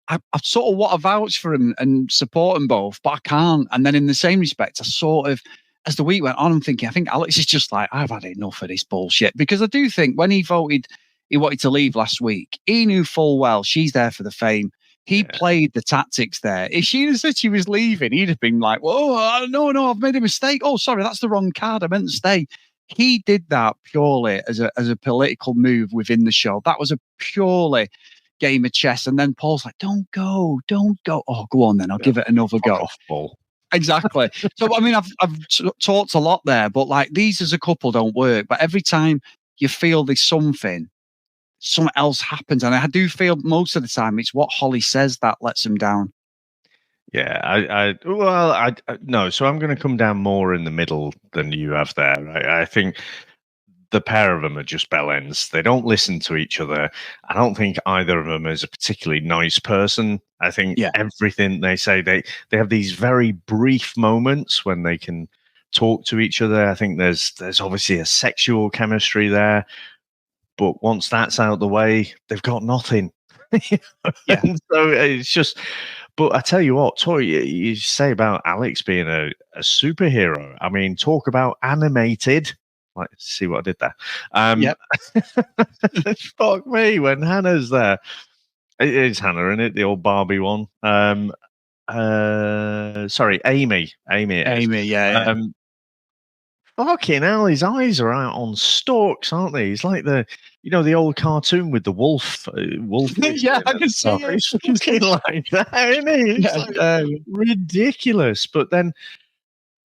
A: I sort of want to vouch for him and support them both, but I can't. And then in the same respect, I sort of, as the week went on, I'm thinking, I think Alex is just like, I've had enough of this bullshit. Because I do think when he voted, he wanted to leave last week, he knew full well she's there for the fame. He played the tactics there. If she had said she was leaving, he'd have been like, whoa, no, I've made a mistake. Oh, sorry, that's the wrong card. I meant to stay. He did that purely as a political move within the show. That was a purely game of chess. And then Paul's like, don't go. Oh, go on then. I'll give it another go.
B: Off, Paul.
A: Exactly. So, I mean, I've talked a lot there, but like these as a couple don't work. But every time you feel there's something else happens. And I do feel most of the time it's what Holly says that lets him down.
B: Yeah, no. So I'm going to come down more in the middle than you have there. I think the pair of them are just bell ends. They don't listen to each other. I don't think either of them is a particularly nice person. I think everything they say, they have these very brief moments when they can talk to each other. I think there's obviously a sexual chemistry there, but once that's out of the way, they've got nothing. And so it's just. But I tell you what, Tori, you say about Alex being a superhero. I mean, talk about animated. Like, see what I did there. Fuck me, when Hannah's there. It is Hannah, isn't it? The old Barbie one. Sorry, Amy.
A: Amy, yeah.
B: fucking hell, his eyes are out on stalks, aren't they? He's like the old cartoon with the wolf.
A: Yeah, I can see
B: Oh,
A: it.
B: he's fucking like that, isn't he? It's like ridiculous. But then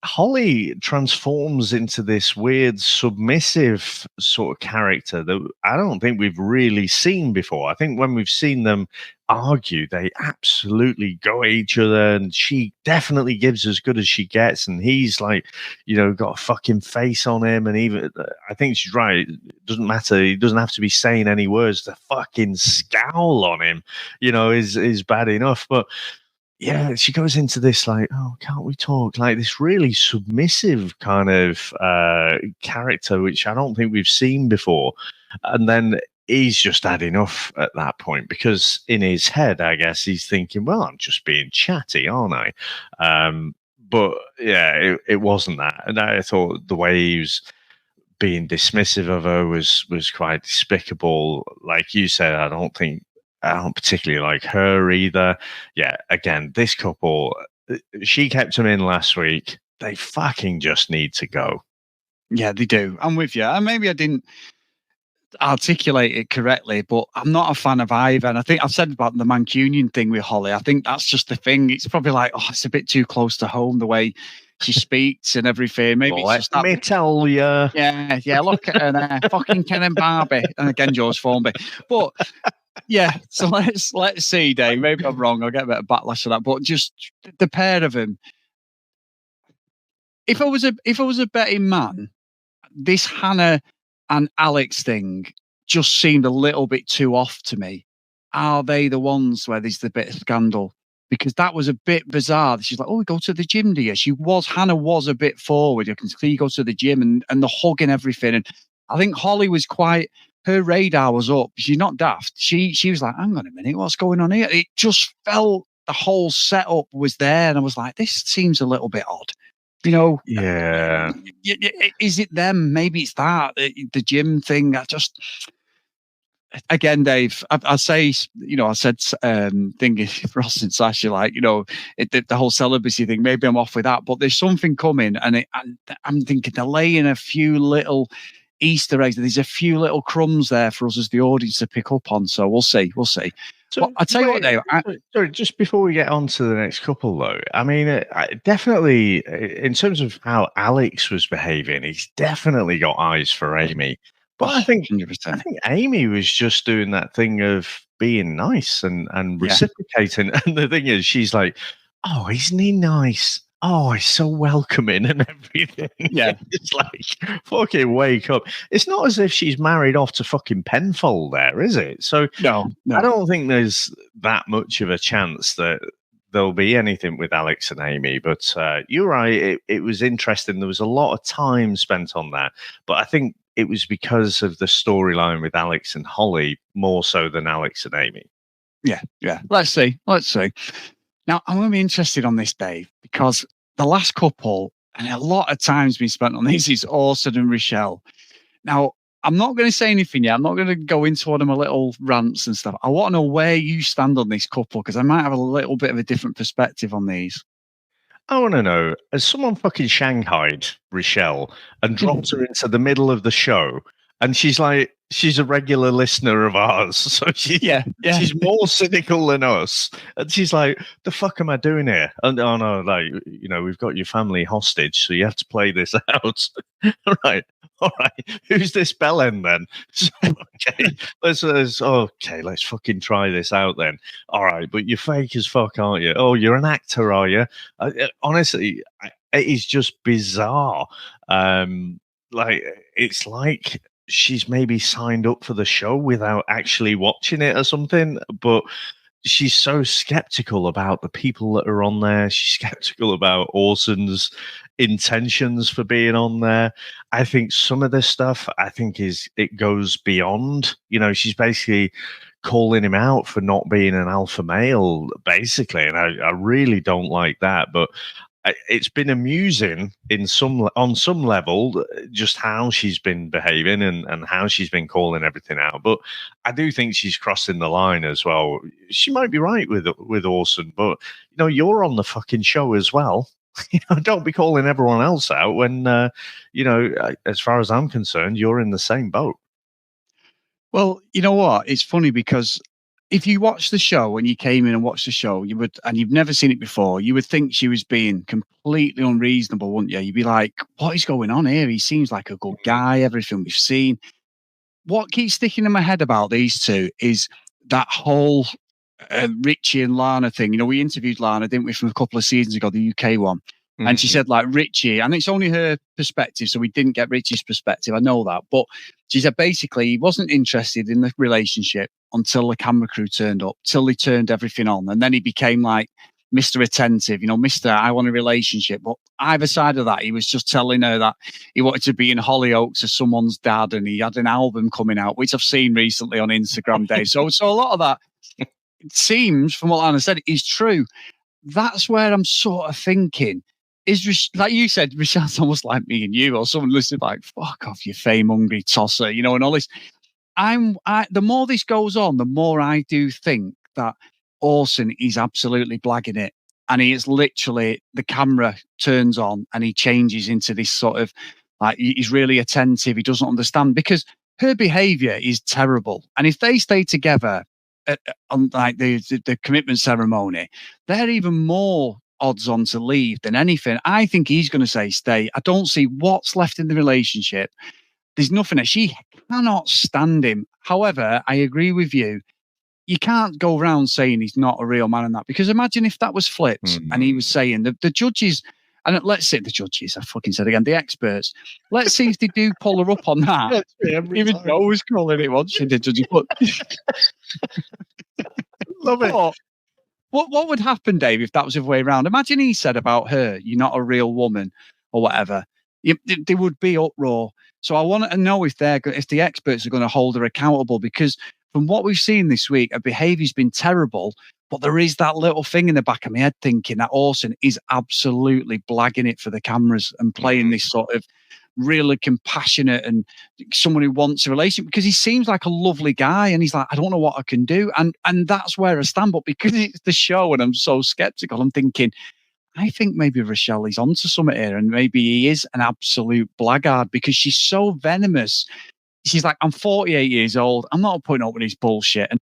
B: Holly transforms into this weird submissive sort of character that I don't think we've really seen before. I think when we've seen them argue, they absolutely go at each other, and she definitely gives as good as she gets. And he's like, got a fucking face on him. And even, I think she's right. It doesn't matter. He doesn't have to be saying any words. The fucking scowl on him, is bad enough. But yeah, she goes into this like, oh, can't we talk? Like this really submissive kind of character, which I don't think we've seen before. And then he's just had enough at that point because in his head, I guess he's thinking, well, I'm just being chatty, aren't I? But yeah, it wasn't that. And I thought the way he was being dismissive of her was quite despicable. Like you said, I don't particularly like her either. Yeah, again, this couple, she kept him in last week. They fucking just need to go.
A: Yeah, they do. I'm with you. And maybe I didn't articulate it correctly, but I'm not a fan of either. And I think I've said about the Mancunian thing with Holly. I think that's just the thing. It's probably like, oh, it's a bit too close to home the way she speaks and everything. Maybe it's just that.
B: Let me tell you.
A: Yeah. Look at her there, fucking Ken and Barbie, and again George Formby. But yeah, so let's see, Dave. Maybe I'm wrong. I'll get a bit of backlash for that. But just the pair of them. If I was a betting man, this Hannah and Alex thing just seemed a little bit too off to me. Are they the ones where there's the bit of scandal? Because that was a bit bizarre. She's like, oh, we go to the gym, do you? Hannah was a bit forward. You can see you go to the gym and the hug and everything. And I think Holly was her radar was up. She's not daft. She was like, hang on a minute, what's going on here? It just felt the whole setup was there. And I was like, this seems a little bit odd.
B: Yeah.
A: Is it them? Maybe it's that the gym thing. Again, Dave, I say, I said thinking Ross and Sasha, like, the whole celibacy thing. Maybe I'm off with that, but there's something coming, and I'm thinking they're laying a few little Easter eggs. There's a few little crumbs there for us as the audience to pick up on. So we'll see. So, I tell you what, Dave.
B: Sorry, just before we get on to the next couple, though, I mean, definitely in terms of how Alex was behaving, he's definitely got eyes for Amy. But I think
A: 100%.
B: I think Amy was just doing that thing of being nice and reciprocating. And the thing is, she's like, "Oh, isn't he nice? Oh, he's so welcoming and everything."
A: Yeah,
B: it's like fucking wake up. It's not as if she's married off to fucking Penfold, there, is it? So
A: no.
B: I don't think there's that much of a chance that there'll be anything with Alex and Amy. But you're right. It was interesting. There was a lot of time spent on that, but I think it was because of the storyline with Alex and Holly more so than Alex and Amy.
A: Yeah. Let's see. Now, I'm going to be interested on this, Dave, because the last couple, and a lot of time's been spent on this, is Orson and Rochelle. Now, I'm not going to say anything yet. I'm not going to go into one of my little rants and stuff. I want to know where you stand on this couple, because I might have a little bit of a different perspective on these.
B: I want to know, has someone fucking shanghaied Rochelle and dropped her into the middle of the show? And she's like, she's a regular listener of ours. So she's more cynical than us. And she's like, the fuck am I doing here? And oh no, like, we've got your family hostage, so you have to play this out. All right. Who's this bellend then? So, okay, let's fucking try this out then. All right, but you're fake as fuck, aren't you? Oh, you're an actor, are you? Honestly, it is just bizarre. It's like she's maybe signed up for the show without actually watching it or something, but she's so skeptical about the people that are on there. She's skeptical about Orson's intentions for being on there. I think some of this stuff, it goes beyond, she's basically calling him out for not being an alpha male, basically. And I really don't like that, but it's been amusing on some level, just how she's been behaving and how she's been calling everything out. But I do think she's crossing the line as well. She might be right with Orson, but you're on the fucking show as well. Don't be calling everyone else out when, as far as I'm concerned, you're in the same boat.
A: Well, you know what? It's funny because if you watch the show, when you came in and watched the show, and you've never seen it before, you would think she was being completely unreasonable, wouldn't you? You'd be like, what is going on here? He seems like a good guy, everything we've seen. What keeps sticking in my head about these two is that whole Richie and Lana thing. We interviewed Lana, didn't we, from a couple of seasons ago, the UK one. And she said, like, Richie, and it's only her perspective, so we didn't get Richie's perspective. I know that. But she said basically he wasn't interested in the relationship until the camera crew turned up, till they turned everything on. And then he became like Mr. Attentive, Mr. I want a relationship. But either side of that, he was just telling her that he wanted to be in Hollyoaks as someone's dad, and he had an album coming out, which I've seen recently on Instagram Day. So a lot of that, it seems, from what Anna said, is true. That's where I'm sort of thinking, like you said, Rachel's almost like me and you, or someone listening like, fuck off, you fame-hungry tosser, and all this. The more this goes on, the more I do think that Orson is absolutely blagging it. And he is literally, the camera turns on and he changes into this sort of, like, he's really attentive. He doesn't understand, because her behavior is terrible. And if they stay together on like the commitment ceremony, they're even more odds on to leave than anything. I think he's going to say stay. I don't see what's left in the relationship. There's nothing that she cannot stand him. However, I agree with you. You can't go around saying he's not a real man and that, because imagine if that was flipped and he was saying the judges, and let's say the judges, I fucking said again, the experts, let's see if they do pull her up on that. Even Joe was calling it once, she did, judges. But
B: love it.
A: What would happen, Dave, if that was the other way around? Imagine he said about her, you're not a real woman or whatever. There would be uproar. So I want to know if the experts are going to hold her accountable, because from what we've seen this week, her behaviour's been terrible. But there is that little thing in the back of my head thinking that Orson is absolutely blagging it for the cameras and playing this sort of really compassionate and someone who wants a relationship, because he seems like a lovely guy, and he's like, I don't know what I can do. And that's where I stand. But because it's the show and I'm so skeptical, I'm thinking, I think maybe Rochelle is onto something here, and maybe he is an absolute blackguard, because she's so venomous. She's like, I'm 48 years old. I'm not putting up with this bullshit. And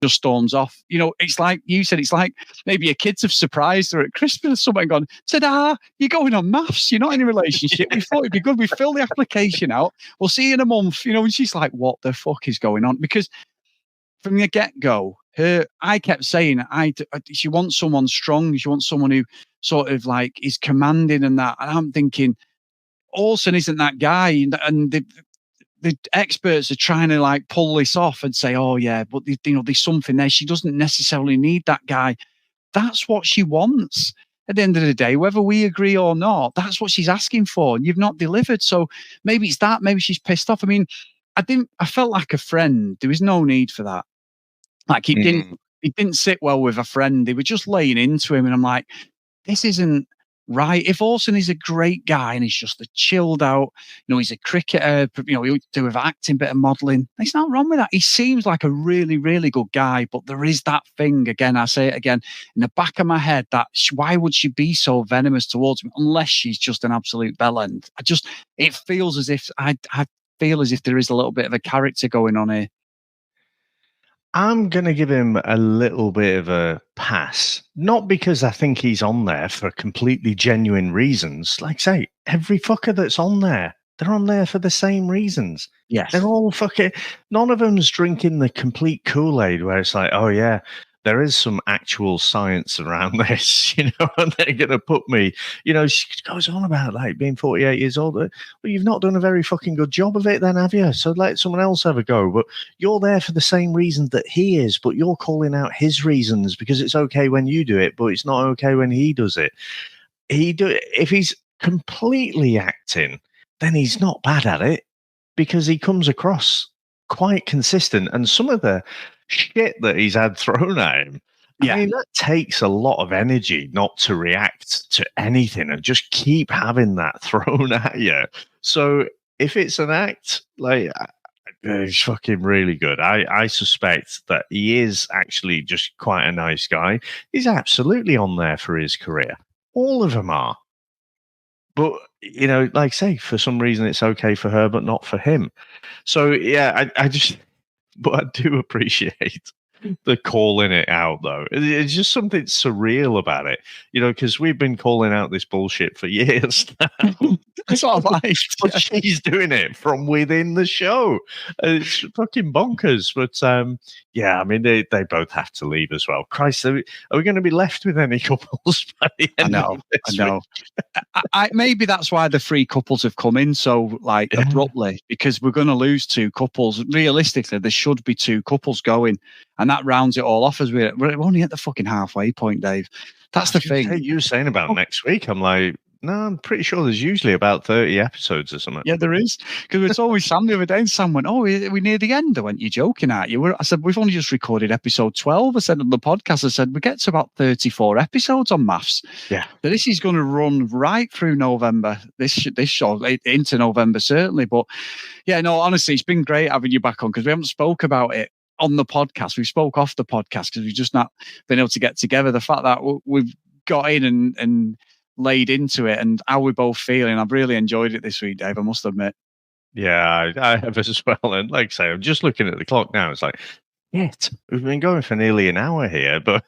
A: just storms off. It's like you said, it's like maybe your kids have surprised her at Christmas or something, gone, ta-da, you're going on maths, you're not in a relationship. We thought it'd be good. We fill the application out. We'll see you in a month. And she's like, what the fuck is going on? Because from the get-go, I kept saying, she wants someone strong. She wants someone who sort of like is commanding and that. And I'm thinking, Orson isn't that guy. And the experts are trying to like pull this off and say, oh yeah, but there's something there. She doesn't necessarily need that guy. That's what she wants. At the end of the day, whether we agree or not, that's what she's asking for, and you've not delivered. So maybe it's that. Maybe she's pissed off. I mean, I felt like a friend. There was no need for that. Like he didn't sit well with a friend. They were just laying into him, and I'm like, this isn't right. If Orson is a great guy and he's just a chilled out, he's a cricketer, he'll do with acting, bit of modelling. There's nothing wrong with that. He seems like a really, really good guy, but there is that thing, again, I say it again, in the back of my head, that why would she be so venomous towards him unless she's just an absolute bellend? It feels as if I feel as if there is a little bit of a character going on here.
B: I'm going to give him a little bit of a pass. Not because I think he's on there for completely genuine reasons. Like I say, every fucker that's on there, they're on there for the same reasons.
A: Yes.
B: They're all fucking... None of them's drinking the complete Kool-Aid where it's like, oh yeah, there is some actual science around this, and they're going to put me, she goes on about like being 48 years old. Well, you've not done a very fucking good job of it then, have you? So let someone else have a go. But you're there for the same reasons that he is, but you're calling out his reasons because it's okay when you do it, but it's not okay when he does it. If he's completely acting, then he's not bad at it, because he comes across quite consistent. And some of the shit that he's had thrown at him, I mean, that takes a lot of energy not to react to anything and just keep having that thrown at you. So if it's an act, like, he's fucking really good. I suspect that he is actually just quite a nice guy. He's absolutely on there for his career. All of them are. But, like I say, for some reason it's okay for her, but not for him. So, yeah, but I do appreciate the calling it out, though. It's just something surreal about it, because we've been calling out this bullshit for years now.
A: That's what I like.
B: But she's doing it from within the show. It's fucking bonkers. But yeah, I mean, they both have to leave as well. Christ, are we going to be left with any couples by the end of this
A: I know. Maybe that's why the 3 couples have come in so abruptly, because we're going to lose 2 couples. Realistically, there should be 2 couples going, and that rounds it all off as we're only at the fucking halfway point, Dave. That's the thing.
B: You were saying about next week. I'm like, no, I'm pretty sure there's usually about 30 episodes or something.
A: Yeah, there is. Because we told Sam the other day, and Sam went, "Oh, we're near the end." I went, "You're joking, aren't you?" I said, "We've only just recorded episode 12." I said on the podcast, I said, "We get to about 34 episodes on maths."
B: Yeah.
A: So this is going to run right through November. This show into November certainly. But yeah, no, honestly, it's been great having you back on, because we haven't spoke about it on the podcast. We spoke off the podcast because we've just not been able to get together. The fact that we've got in and laid into it and how we're both feeling, I've really enjoyed it this week, Dave, I must admit.
B: Yeah, I have as well. And like I say, I'm just looking at the clock now. It's like, shit, we've been going for nearly an hour here, but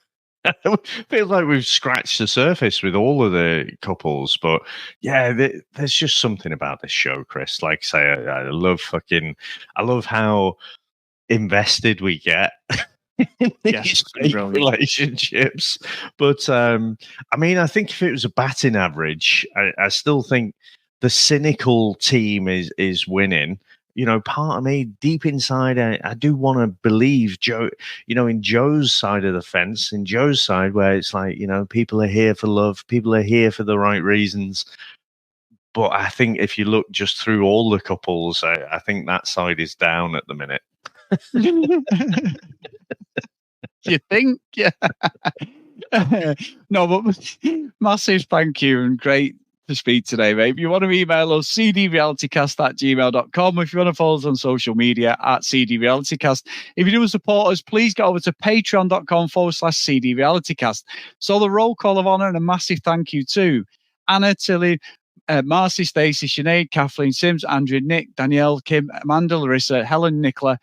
B: it feels like we've scratched the surface with all of the couples. But yeah, there's just something about this show, Chris. Like I say, I love how invested we get in these fake relationships. But I mean, I think if it was a batting average, I still think the cynical team is winning. Part of me deep inside, I do want to believe Joe, in Joe's side of the fence, in Joe's side, where it's like, people are here for love, people are here for the right reasons. But I think if you look just through all the couples, I think that side is down at the minute.
A: You think? Yeah. No, but massive thank you and great to speak today, mate. If you want to email us, cdrealitycast@gmail.com. If you want to follow us on social media @cdrealitycast. If you do support us, please get over to patreon.com/cdrealitycast. So the roll call of honor and a massive thank you to Anna, Tilly, Marcy, Stacey, Sinead, Kathleen, Sims, Andrew, Nick, Danielle, Kim, Amanda, Larissa, Helen, Nicola,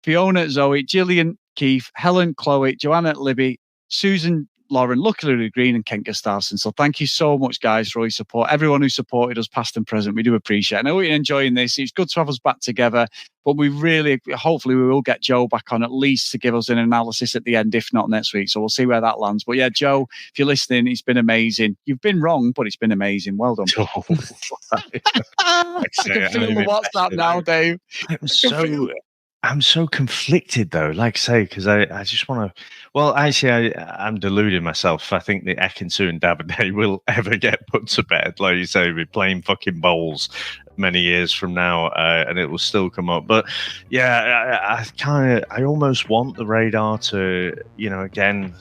A: Fiona, Zoe, Gillian, Keith, Helen, Chloe, Joanna, Libby, Susan, Lauren, Luckily Green, and Kent Gustafson. So thank you so much, guys, for all your support. Everyone who supported us, past and present, we do appreciate it. I know you're enjoying this. It's good to have us back together, but hopefully we will get Joe back on at least to give us an analysis at the end, if not next week. So we'll see where that lands. But yeah, Joe, if you're listening, it's been amazing. You've been wrong, but it's been amazing. Well done. I can feel the WhatsApp now, Dave.
B: I'm so conflicted, though, like I say, because I just want to. Well, actually, I'm deluding myself. I think the Ekin-Su and Davide will ever get put to bed. Like you say, we're playing fucking bowls many years from now, and it will still come up. But yeah, I almost want the radar to, again,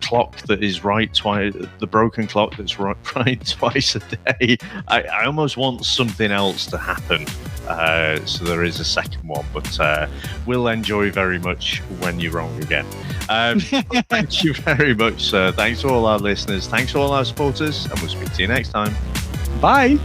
B: clock that is right twice, the broken clock that's right twice a day. I almost want something else to happen. So there is a second one, but we'll enjoy very much when you're wrong again. Thank you very much, sir. Thanks to all our listeners. Thanks to all our supporters, and we'll speak to you next time.
A: Bye.